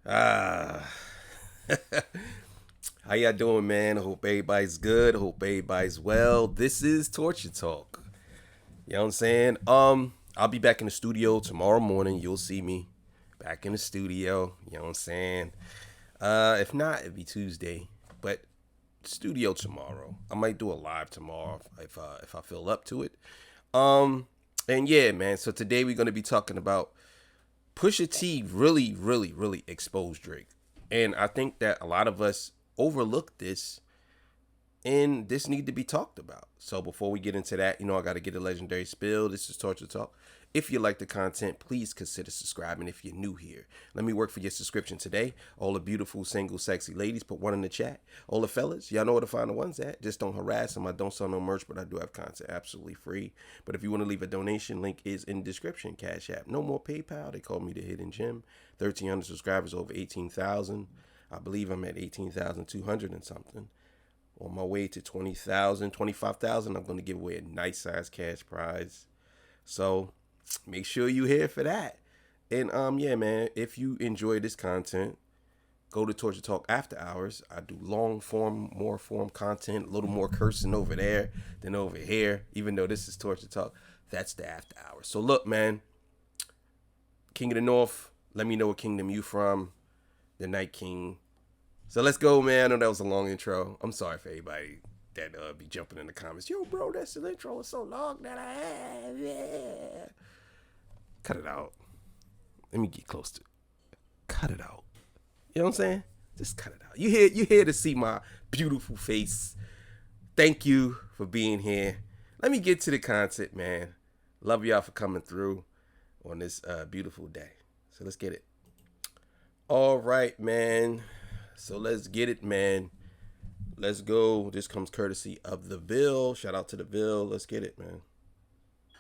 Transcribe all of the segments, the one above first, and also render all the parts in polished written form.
Ah, how y'all doing, man? Hope everybody's good. Hope everybody's well. This is Torture Talk. You know what I'm saying? I'll be back in the studio tomorrow morning. You'll see me back in the studio. You know what I'm saying? If not, it'd be Tuesday. But studio tomorrow. I might do a live tomorrow if I feel up to it. Um, and yeah, man. So today we're gonna be talking about Pusha T really exposed Drake. And I think that a lot of us overlook this and this need to be talked about. So before we get into that, I got to get a legendary spill. This is Torture Talk. If you like the content, please consider subscribing if you're new here. Let me work for your subscription today. All the beautiful, single, sexy ladies, put one in the chat. All the fellas, y'all know where to find the ones at. Just don't harass them. I don't sell no merch, but I do have content absolutely free. But if you want to leave a donation, link is in the description. Cash App. No more PayPal. They call me the Hidden Gem. 1,300 subscribers, over 18,000. I believe I'm at 18,200 and something. On my way to 20,000, 25,000, I'm going to give away a nice size cash prize. So make sure you're here for that. And yeah, man, if you enjoy this content, go to Torture Talk After Hours. I do long form, more form content, a little more cursing over there than over here. Even though this is Torture Talk, that's the After Hours. So look, man, King of the North, let me know what kingdom you from. The Night King. So let's go, man. I know that was a long intro. I'm sorry for everybody that be jumping in the comments. Yo, bro, that's the intro was so long that I have. Yeah. Cut it out. Let me get close to it. Cut it out. You know what I'm saying? Just cut it out. You here to see my beautiful face. Thank you for being here. Let me get to the content, man. Love y'all for coming through on this beautiful day. So let's get it. All right, man. So let's get it, man. Let's go. This comes courtesy of the Ville. Shout out to the Ville. Let's get it, man.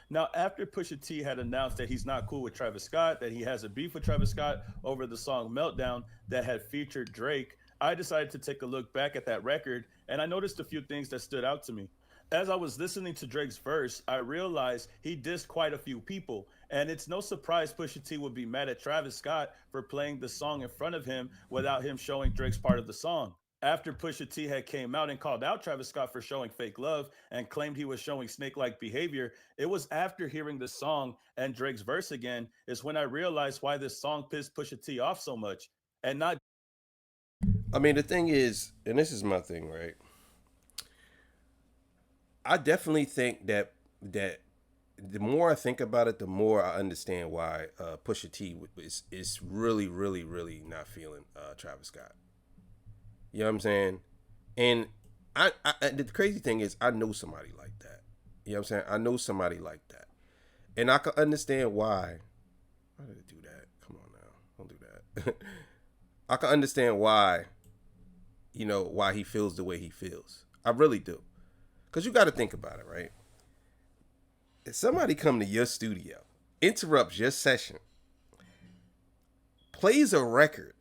Now, after Pusha T had announced that he's not cool with Travis Scott, that he has a beef with Travis Scott over the song Meltdown that had featured Drake, I decided to take a look back at that record and I noticed a few things that stood out to me. As I was listening to Drake's verse, I realized he dissed quite a few people, and it's no surprise Pusha T would be mad at Travis Scott for playing the song in front of him without him showing Drake's part of the song. After Pusha T had came out and called out Travis Scott for showing fake love and claimed he was showing snake-like behavior, it was after hearing the song and Drake's verse again is when I realized why this song pissed Pusha T off so much. And not I mean, the thing is, and this is my thing, right? I definitely think that the more I think about it, the more I understand why Pusha T is really not feeling Travis Scott. You know what I'm saying? And the crazy thing is, I know somebody like that. You know what I'm saying? I know somebody like that, and I can understand why. Why did it do that? Come on now, don't do that. I can understand why. Why he feels the way he feels. I really do, because you got to think about it, right? If somebody come to your studio, interrupts your session, plays a record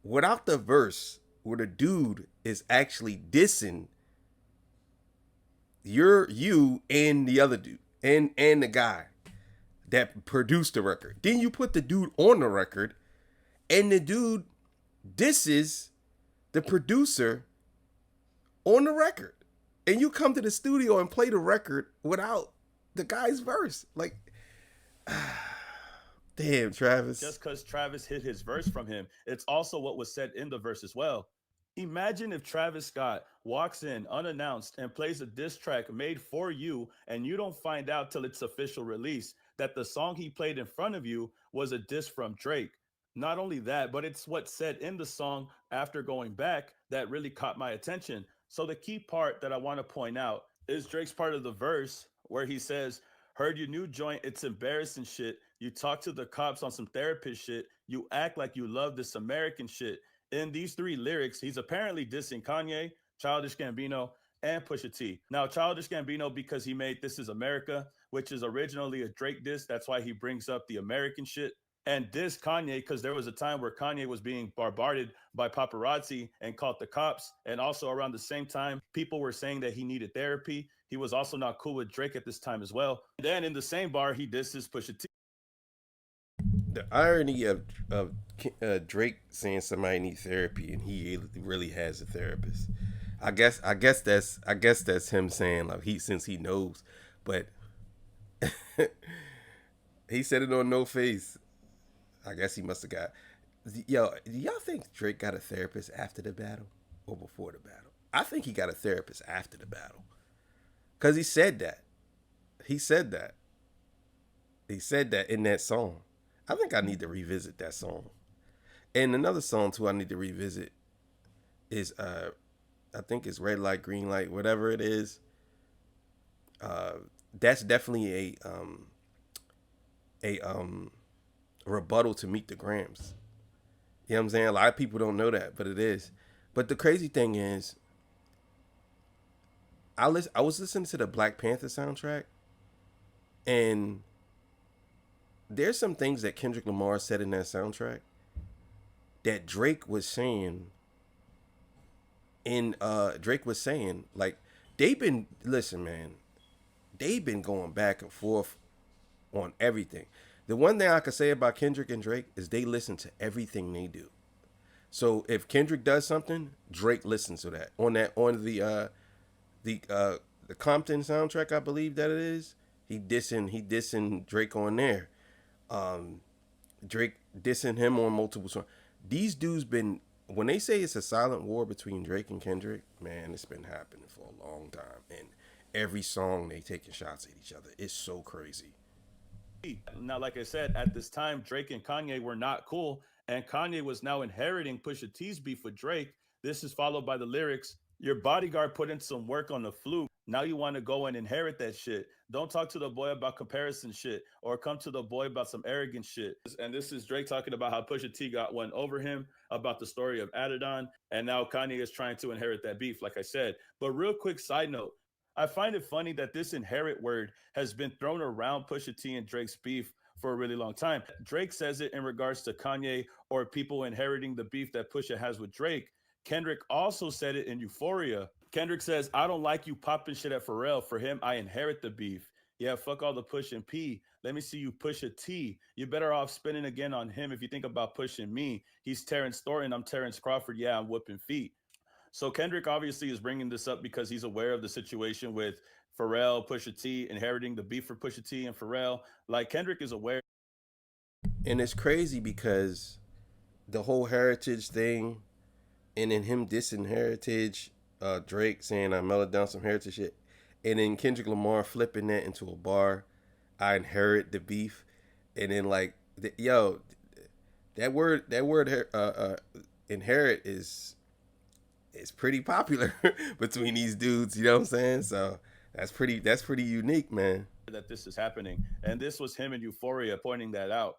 without the verse where the dude is actually dissing you and the other dude and the guy that produced the record. Then you put the dude on the record and the dude disses the producer on the record. And you come to the studio and play the record without the guy's verse. Like, damn, Travis. just because Travis hit his verse from him, it's also what was said in the verse as well. Imagine if Travis Scott walks in unannounced and plays a diss track made for you, and you don't find out till its official release that the song he played in front of you was a diss from Drake. Not only that, but it's what's said in the song after going back that really caught my attention. So, the key part that I want to point out is Drake's part of the verse where he says, "Heard your new joint, it's embarrassing shit. You talk to the cops on some therapist shit. You act like you love this American shit." In these three lyrics, he's apparently dissing Kanye, Childish Gambino, and Pusha T. Now, Childish Gambino because he made "This Is America," which is originally a Drake diss. That's why he brings up the American shit. and diss Kanye because there was a time where Kanye was being bombarded by paparazzi and called the cops. And also around the same time, people were saying that he needed therapy. He was also not cool with Drake at this time as well. And then in the same bar, he disses Pusha T. The irony of Drake saying somebody needs therapy and he really has a therapist. I guess that's him saying like since he knows, but he said it on No Face. I guess he must have got. Yo, do y'all think Drake got a therapist after the battle or before the battle? I think he got a therapist after the battle because he said that. He said that. He said that in that song. I think I need to revisit that song. And another song too I need to revisit is I think it's Red Light, Green Light, whatever it is. That's definitely a rebuttal to Meet the Grams. You know what I'm saying? A lot of people don't know that, but it is. But the crazy thing is, I was listening to the Black Panther soundtrack, and there's some things that Kendrick Lamar said in that soundtrack that Drake was saying. And Drake was saying, like, they've been listen, man, they've been going back and forth on everything. The one thing I could say about Kendrick and Drake is they listen to everything they do. So if Kendrick does something, Drake listens to that. On the Compton soundtrack, I believe that it is. He dissing Drake on there. Um, Drake dissing him on multiple songs. These dudes been when they say it's a silent war between Drake and Kendrick, man, it's been happening for a long time. And every song they taking shots at each other. It's so crazy. Now, like I said, at this time, Drake and Kanye were not cool, and Kanye was now inheriting Pusha T's beef with Drake. This is followed by the lyrics: "Your bodyguard put in some work on the fluke. Now you want to go and inherit that shit. Don't talk to the boy about comparison shit, or come to the boy about some arrogant shit." And this is Drake talking about how Pusha T got one over him about the story of Adidon, and now Kanye is trying to inherit that beef, like I said. But real quick side note, I find it funny that this inherit word has been thrown around Pusha T and Drake's beef for a really long time. Drake says it in regards to Kanye or people inheriting the beef that Pusha has with Drake. Kendrick also said it in Euphoria. Kendrick says, "I don't like you popping shit at Pharrell. For him, I inherit the beef. Yeah, fuck all the push and P. Let me see you push a T. You're better off spinning again on him if you think about pushing me. He's Terrence Thornton. I'm Terrence Crawford. Yeah, I'm whooping feet." So Kendrick obviously is bringing this up because he's aware of the situation with Pharrell, Pusha T, inheriting the beef for Pusha T and Pharrell. Like Kendrick is aware. And it's crazy because the whole heritage thing and then him dissing heritage, Drake saying I melted down some heritage shit, and then Kendrick Lamar flipping that into a bar. I inherit the beef, and then like, yo, that word inherit is pretty popular between these dudes. You know what I'm saying? So that's pretty unique, man. That this is happening. And this was him in Euphoria pointing that out.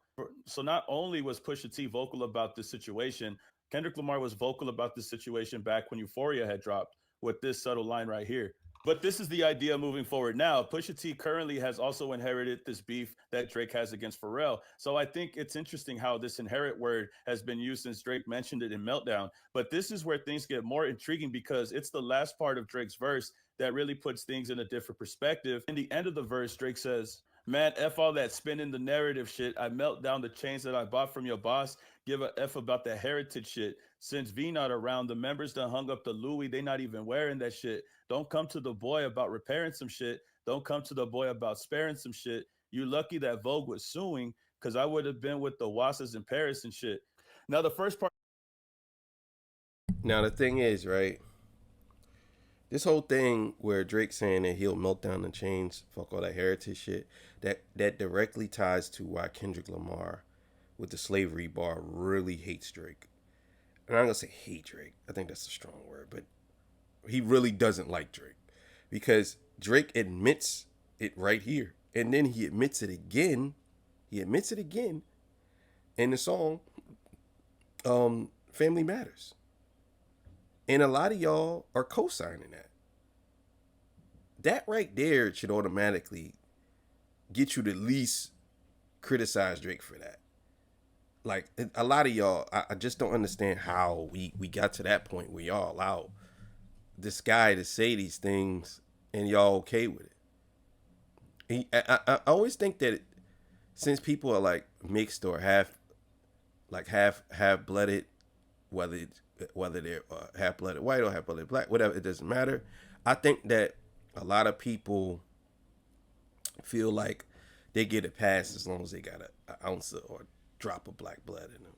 So not only was Pusha T vocal about this situation, Kendrick Lamar was vocal about this situation back when Euphoria had dropped with this subtle line right here. But this is the idea moving forward now. Pusha T currently has also inherited this beef that Drake has against Pharrell. So I think it's interesting how this inherit word has been used since Drake mentioned it in Meltdown. But this is where things get more intriguing because it's the last part of Drake's verse that really puts things in a different perspective. In the end of the verse, Drake says, "Man, F all that spinning the narrative shit. I melt down the chains that I bought from your boss. Give a F about the heritage shit. Since V not around, the members done hung up the Louis. They not even wearing that shit. Don't come to the boy about repairing some shit. Don't come to the boy about sparing some shit. You lucky that Vogue was suing, because I would have been with the Wassas in Paris and shit." Now, the first part. Now the thing is, right? This whole thing where Drake's saying that he'll melt down the chains, fuck all that heritage shit, that directly ties to why Kendrick Lamar with the slavery bar really hates Drake. And I'm not gonna say hate Drake. I think that's a strong word, but he really doesn't like Drake because Drake admits it right here, and then he admits it again. He admits it again in the song "Family Matters," and a lot of y'all are co-signing that. That right there should automatically get you to at least criticize Drake for that. like a lot of y'all, I just don't understand how we got to that point where y'all allow this guy to say these things and y'all okay with it. I always think that since people are like mixed or half blooded, whether whether they're half blooded white or half blooded black, whatever, it doesn't matter. I think that a lot of people feel like they get a pass as long as they got an ounce or drop of black blood in them.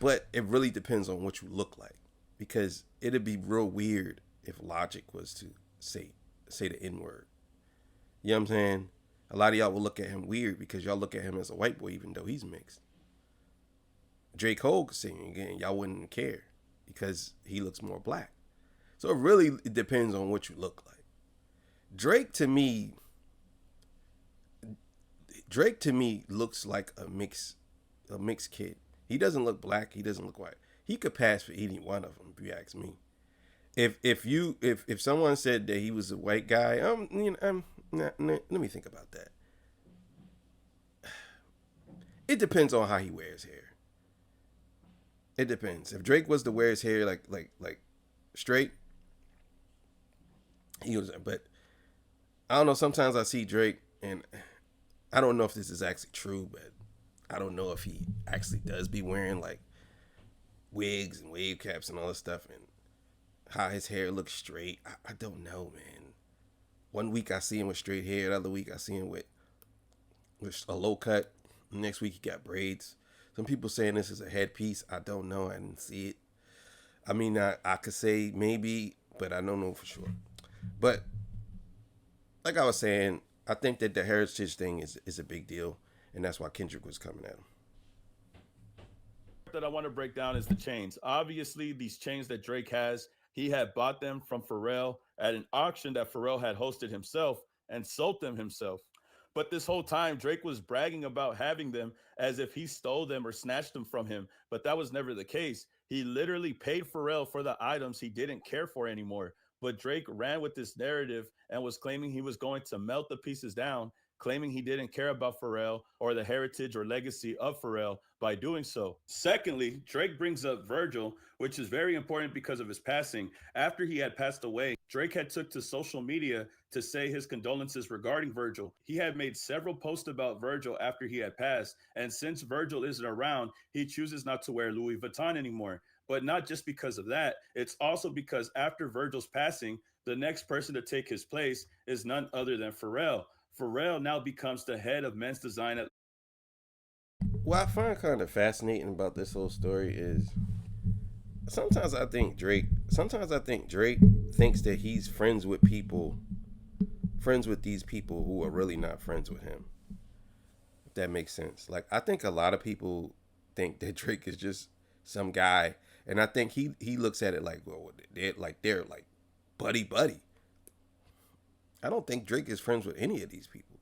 But it really depends on what you look like, because it'd be real weird if Logic was to say the N word. You know what I'm saying? A lot of y'all will look at him weird because y'all look at him as a white boy, even though he's mixed. Drake Cole singing again, y'all wouldn't care because he looks more black. So it depends on what you look like. Drake to me, Drake to me looks like a mixed kid. He doesn't look black. He doesn't look white. He could pass for any one of them, if you ask me. If someone said that he was a white guy, let me think about that. It depends on how he wears hair. It depends. If Drake was to wear his hair like straight, he was. But I don't know. Sometimes I see Drake, and I don't know if this is actually true, but I don't know if he actually does be wearing like wigs and wave caps and all this stuff, and how his hair looks straight. I don't know, man. One week I see him with straight hair. The other week I see him with a low cut. Next week he got braids. Some people saying this is a headpiece. I don't know. I didn't see it. I mean, I could say maybe, but I don't know for sure. But like I was saying, I think that the heritage thing is a big deal, and that's why Kendrick was coming at him. That I want to break down is the chains. Obviously, these chains that Drake has, he had bought them from Pharrell at an auction that Pharrell had hosted himself and sold them himself. But this whole time, Drake was bragging about having them as if he stole them or snatched them from him. But that was never the case. He literally paid Pharrell for the items he didn't care for anymore. But Drake ran with this narrative and was claiming he was going to melt the pieces down, claiming he didn't care about Pharrell or the heritage or legacy of Pharrell by doing so. Secondly, Drake brings up Virgil, which is very important because of his passing. After he had passed away, Drake had took to social media to say his condolences regarding Virgil. He had made several posts about Virgil after he had passed, and since Virgil isn't around, he chooses not to wear Louis Vuitton anymore. But not just because of that, it's also because after Virgil's passing, the next person to take his place is none other than Pharrell. Pharrell now becomes the head of men's design at. What I find kind of fascinating about this whole story is sometimes I think Drake thinks that he's friends with these people who are really not friends with him. If that makes sense. Like, I think a lot of people think that Drake is just some guy, and I think he looks at it like, well, they're like buddy buddy. I don't think Drake is friends with any of these people.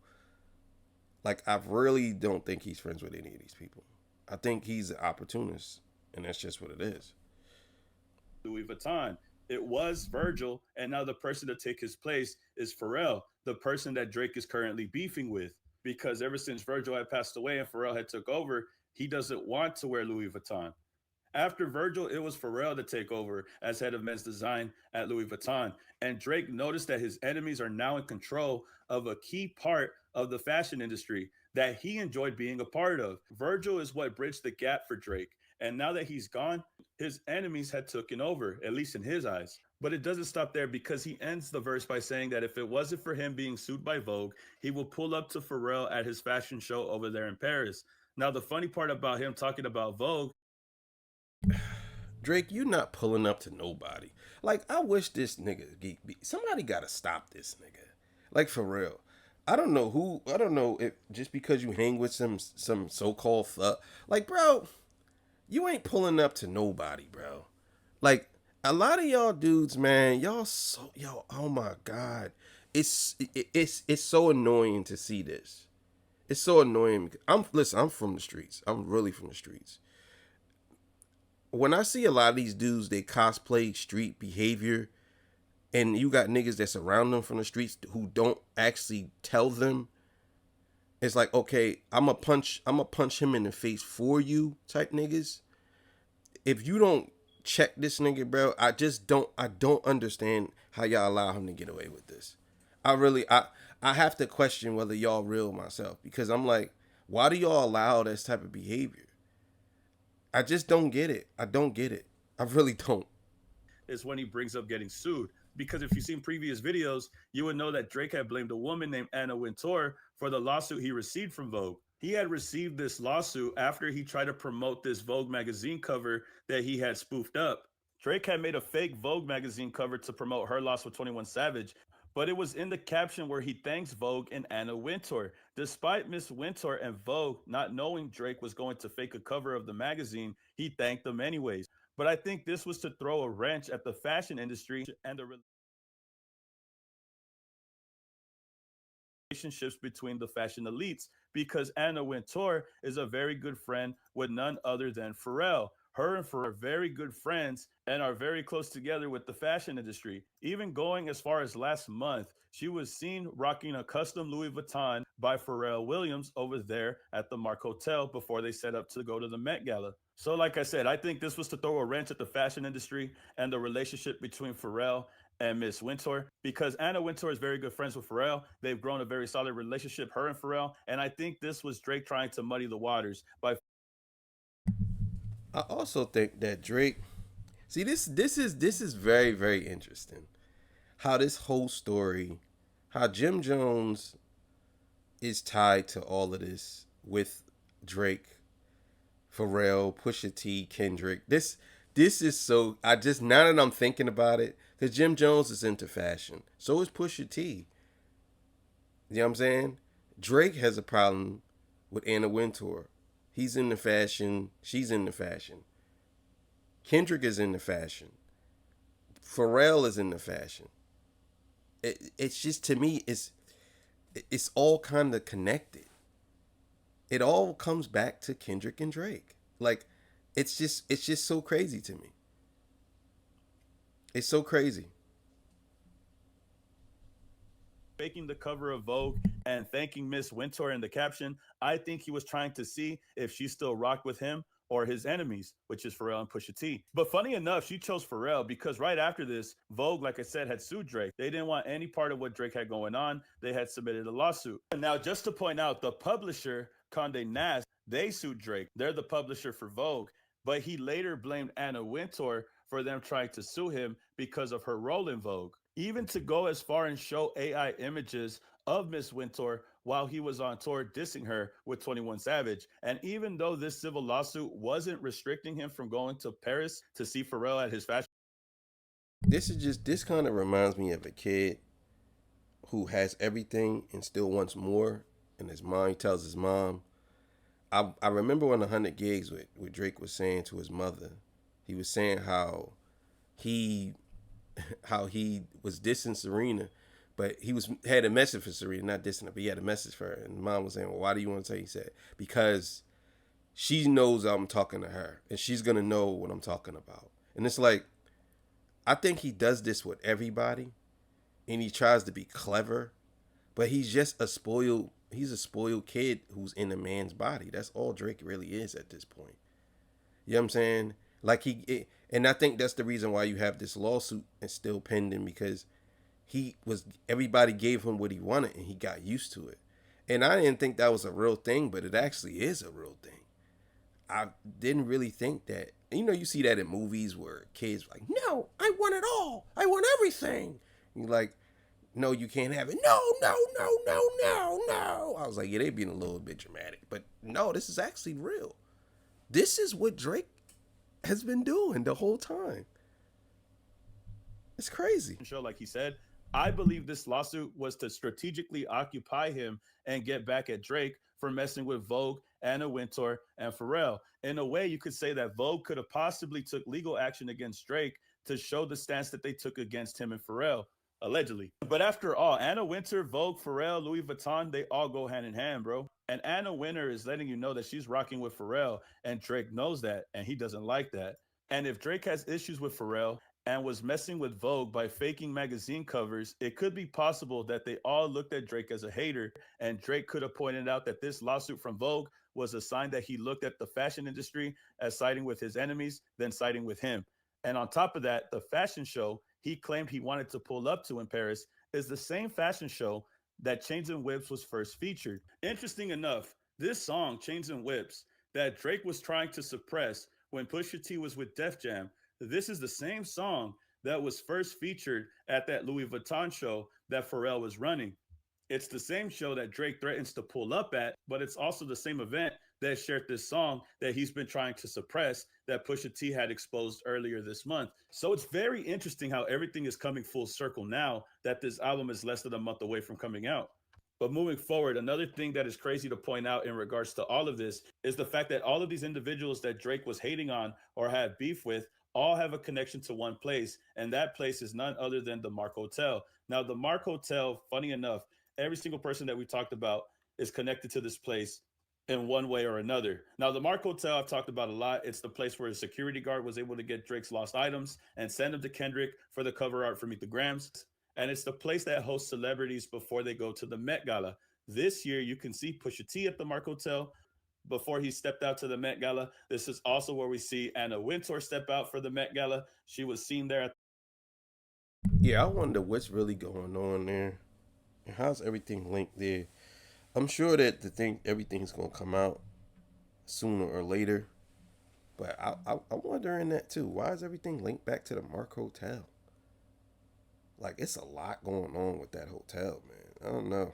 Like, I really don't think he's friends with any of these people. I think he's an opportunist, and that's just what it is. Louis Vuitton. It was Virgil, and now the person to take his place is Pharrell, the person that Drake is currently beefing with. Because ever since Virgil had passed away and Pharrell had took over, he doesn't want to wear Louis Vuitton. After Virgil, it was Pharrell to take over as head of men's design at Louis Vuitton. And Drake noticed that his enemies are now in control of a key part of the fashion industry that he enjoyed being a part of. Virgil is what bridged the gap for Drake. And now that he's gone, his enemies had taken over, at least in his eyes. But it doesn't stop there because he ends the verse by saying that if it wasn't for him being sued by Vogue, he will pull up to Pharrell at his fashion show over there in Paris. Now, the funny part about him talking about Vogue. Drake, you not pulling up to nobody. Like, I wish this nigga somebody gotta stop this nigga. Like, for real. I don't know if just because you hang with some so-called thug. Like, bro, you ain't pulling up to nobody, bro. Like, a lot of y'all dudes, man, oh my God. It's so annoying to see this. It's so annoying. I'm from the streets. I'm really from the streets. When I see a lot of these dudes, they cosplay street behavior, and you got niggas that surround them from the streets who don't actually tell them It's like, okay, I'm a punch him in the face for you type niggas. If you don't check this nigga, bro, I don't understand how y'all allow him to get away with this. I have to question whether y'all real myself because I'm like, why do y'all allow this type of behavior? I just don't get it. I don't get it. I really don't. Is when he brings up getting sued. Because if you've seen previous videos, you would know that Drake had blamed a woman named Anna Wintour for the lawsuit he received from Vogue. He had received this lawsuit after he tried to promote this Vogue magazine cover that he had spoofed up. Drake had made a fake Vogue magazine cover to promote her loss with 21 Savage, but it was in the caption where he thanks Vogue and Anna Wintour. Despite Miss Wintour and Vogue not knowing Drake was going to fake a cover of the magazine, he thanked them anyways. But I think this was to throw a wrench at the fashion industry and the relationships between the fashion elites because Anna Wintour is a very good friend with none other than Pharrell. Her and Pharrell are very good friends and are very close together with the fashion industry. Even going as far as last month, she was seen rocking a custom Louis Vuitton by Pharrell Williams over there at the Mark Hotel before they set up to go to the Met Gala. So, like I said, I think this was to throw a wrench at the fashion industry and the relationship between Pharrell and Miss Wintour because Anna Wintour is very good friends with Pharrell. They've grown a very solid relationship, her and Pharrell. And I think this was Drake trying to muddy the waters by I also think that Drake. See, this is very very interesting. How this whole story, how Jim Jones is tied to all of this with Drake, Pharrell, Pusha T, Kendrick. This is so. I just now that I'm thinking about it, because Jim Jones is into fashion, so is Pusha T. You know what I'm saying? Drake has a problem with Anna Wintour. He's in the fashion. She's in the fashion. Kendrick is in the fashion. Pharrell is in the fashion. It's just to me, it's all kind of connected. It all comes back to Kendrick and Drake. Like, it's just so crazy to me. It's so crazy. faking the cover of Vogue and thanking Miss Wintour in the caption, I think he was trying to see if she still rocked with him or his enemies, which is Pharrell and Pusha T. But funny enough, she chose Pharrell because right after this, Vogue, like I said, had sued Drake. They didn't want any part of what Drake had going on. They had submitted a lawsuit. And now, just to point out, the publisher, Condé Nast, they sued Drake. They're the publisher for Vogue. But he later blamed Anna Wintour for them trying to sue him because of her role in Vogue. Even to go as far and show AI images of Miss Wintour while he was on tour dissing her with 21 Savage. And even though this civil lawsuit wasn't restricting him from going to Paris to see Pharrell at his fashion This kind of reminds me of a kid who has everything and still wants more, and his mom he tells his mom. I remember when 100 gigs with Drake was saying to his mother, he was saying he how he was dissing Serena, but he was had a message for Serena, not dissing her, but he had a message for her. And the mom was saying, "Well, why do you want to say?" He said, "Because she knows I'm talking to her, and she's gonna know what I'm talking about." And it's like, I think he does this with everybody, and he tries to be clever, but he's just a spoiled. He's a spoiled kid who's in a man's body. That's all Drake really is at this point. You know what I'm saying? Like and I think that's the reason why you have this lawsuit and still pending because everybody gave him what he wanted and he got used to it. And I didn't think that was a real thing, but it actually is a real thing. I didn't really think that. You see that in movies where kids are like, no, I want it all. I want everything. And you're like, no, you can't have it. No, no, no, no, no, no. I was like, yeah, they being a little bit dramatic. But no, this is actually real. This is what Drake has been doing the whole time. It's crazy. show, like he said, I believe this lawsuit was to strategically occupy him and get back at Drake for messing with Vogue, Anna Wintour, and Pharrell. In a way, you could say that Vogue could have possibly took legal action against Drake to show the stance that they took against him and Pharrell, allegedly. But after all, Anna Wintour, Vogue, Pharrell, Louis Vuitton, they all go hand in hand, bro. And Anna Wintour is letting you know that she's rocking with Pharrell, and Drake knows that, and he doesn't like that. And if Drake has issues with Pharrell and was messing with Vogue by faking magazine covers, it could be possible that they all looked at Drake as a hater, and Drake could have pointed out that this lawsuit from Vogue was a sign that he looked at the fashion industry as siding with his enemies than siding with him. And on top of that, the fashion show he claimed he wanted to pull up to in Paris is the same fashion show that Chains and Whips was first featured. Interesting enough, this song, Chains and Whips, that Drake was trying to suppress when Pusha T was with Def Jam, this is the same song that was first featured at that Louis Vuitton show that Pharrell was running. It's the same show that Drake threatens to pull up at, but it's also the same event that shared this song that he's been trying to suppress that Pusha T had exposed earlier this month. So it's very interesting how everything is coming full circle now that this album is less than a month away from coming out. But moving forward, another thing that is crazy to point out in regards to all of this is the fact that all of these individuals that Drake was hating on or had beef with all have a connection to one place, and that place is none other than the Mark Hotel. Now, the Mark Hotel, funny enough, every single person that we talked about is connected to this place in one way or another. Now, the Mark Hotel I've talked about a lot. It's the place where a security guard was able to get Drake's lost items and send them to Kendrick for the cover art for Meet the Grams. And it's the place that hosts celebrities before they go to the Met Gala. This year, you can see Pusha T at the Mark Hotel before he stepped out to the Met Gala. This is also where we see Anna Wintor step out for the Met Gala. She was seen there at Yeah, I wonder what's really going on there. And how's everything linked there? I'm sure that the thing everything's gonna come out sooner or later. But I'm wondering that too. Why is everything linked back to the Mark Hotel? Like it's a lot going on with that hotel, man. I don't know.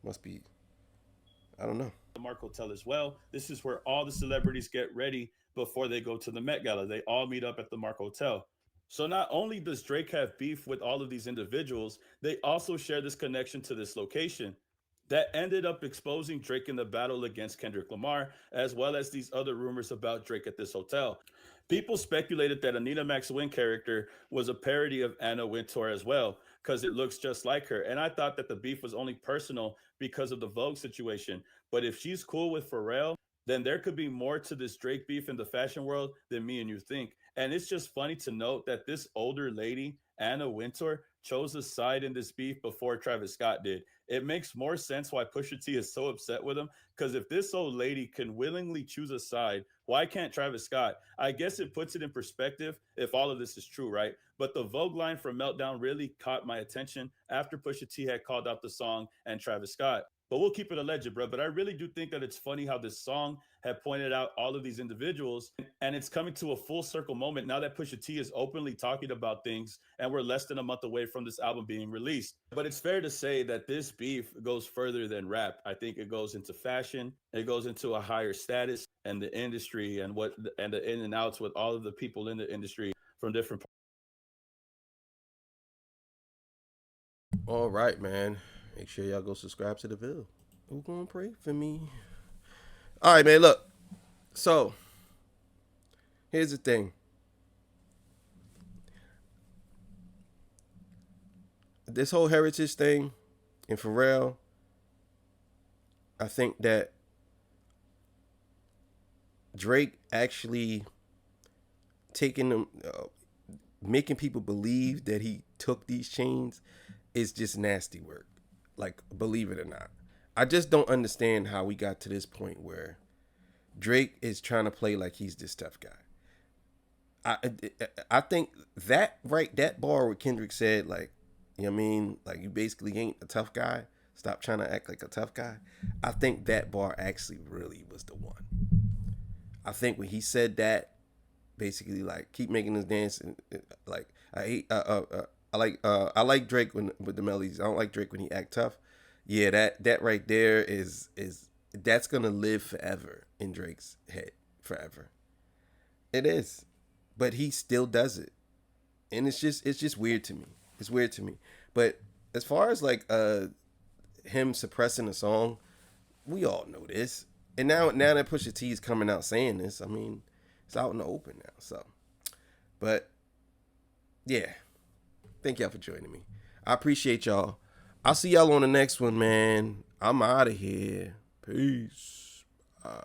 Must be. I don't know. the Mark Hotel as well. This is where all the celebrities get ready before they go to the Met Gala. They all meet up at the Mark Hotel. So not only does Drake have beef with all of these individuals, they also share this connection to this location that ended up exposing Drake in the battle against Kendrick Lamar, as well as these other rumors about Drake at this hotel. People speculated that Anita Maxwin character was a parody of Anna Wintour as well, because it looks just like her. And I thought that the beef was only personal because of the Vogue situation. But if she's cool with Pharrell, then there could be more to this Drake beef in the fashion world than me and you think. And it's just funny to note that this older lady, Anna Wintour, chose a side in this beef before Travis Scott did. It makes more sense why Pusha T is so upset with him. Because if this old lady can willingly choose a side, why can't Travis Scott? I guess it puts it in perspective if all of this is true, right? But the Vogue line from Meltdown really caught my attention after Pusha T had called out the song and Travis Scott. But we'll keep it alleged, bro. But I really do think that it's funny how this song had pointed out all of these individuals, and it's coming to a full circle moment now that Pusha T is openly talking about things, and we're less than a month away from this album being released. But it's fair to say that this beef goes further than rap. I think it goes into fashion, it goes into a higher status and the industry and what and the in and outs with all of the people in the industry from different. All right, man. Make sure y'all go subscribe to the Ville. Who gonna pray for me? All right, man. Look. So here's the thing. This whole heritage thing in Pharrell, I think that Drake actually taking them, making people believe that he took these chains is just nasty work. Like, believe it or not. I just don't understand how we got to this point where Drake is trying to play like he's this tough guy. I think that bar where Kendrick said, like, you know what I mean? Like, you basically ain't a tough guy. Stop trying to act like a tough guy. I think that bar actually really was the one. I think when he said that, basically, like, keep making this dance, and like, I like Drake when with the melodies. I don't like Drake when he act tough. Yeah, that right there is that's gonna live forever in Drake's head, forever. It is, but he still does it, and it's just weird to me. It's weird to me. But as far as like him suppressing a song, we all know this, and now that Pusha T is coming out saying this, I mean, it's out in the open now. So, but yeah, thank y'all for joining me. I appreciate y'all. I'll see y'all on the next one, man. I'm out of here. Peace. Bye.